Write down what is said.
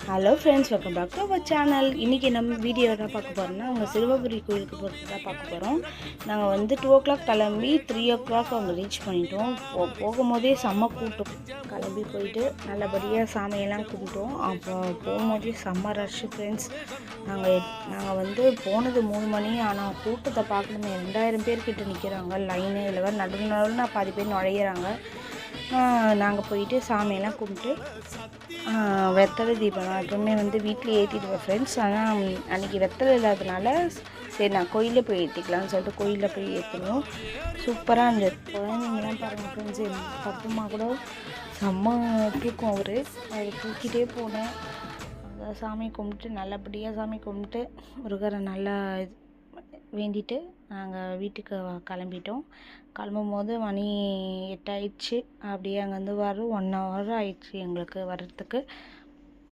Hello friends, welcome back to our channel. இன்றைக்கி நம்ம video என்ன பார்க்க போகிறோம்னா, அவங்க சிறுவபுரி கோயிலுக்கு போகிறது தான் பார்க்க போகிறோம். நாங்கள் வந்து 2 o'clock கிளம்பி 3 o'clock அவங்க ரீச் பண்ணிட்டோம். போகும்போதே செம்ம கூட்டம். கிளம்பி போயிட்டு நல்லபடியாக சாமியெல்லாம் கும்பிட்டோம். அப்புறம் போகும்போதே செம்ம ரஷ் ஃப்ரெண்ட்ஸ். நாங்கள் வந்து போனது 3 மணி. ஆனால் கூட்டத்தை பார்க்கணுமே, 2000 பேர்கிட்ட நிற்கிறாங்க லைனு. இல்லை வேறு நடுவில் பாதி பேர் நுழையிறாங்க. நாங்கள் போயிட்டு சாமியெல்லாம் கும்பிட்டு வெத்தலை தீபம் எப்பவுமே வந்து வீட்டில் ஏற்றிடுவேன் ஃப்ரெண்ட்ஸ். ஆனால் அன்றைக்கி வெத்தலை இல்லாததுனால சரி நான் கோயிலில் போய் ஏற்றிக்கலாம்னு சொல்லிட்டு கோயிலில் போய் ஏற்றணும். சூப்பராக இருந்தது. குழந்தைங்களாம் பாருங்கள் ஃப்ரெண்ட்ஸ், என் பப்புமா கூட செம்ம தூக்கம் அவர் தூக்கிட்டே போனேன். அதை சாமி கும்பிட்டு நல்லபடியாக சாமி கும்பிட்டு முருகரை நல்லா வேண்டிட்டு நாங்கள் வீட்டுக்கு கிளம்பிட்டோம். கிளம்பும் போது மணி 8 ஆயிடுச்சு. அப்படியே அங்கேருந்து வர 1 hour ஆயிடுச்சு எங்களுக்கு வர்றதுக்கு.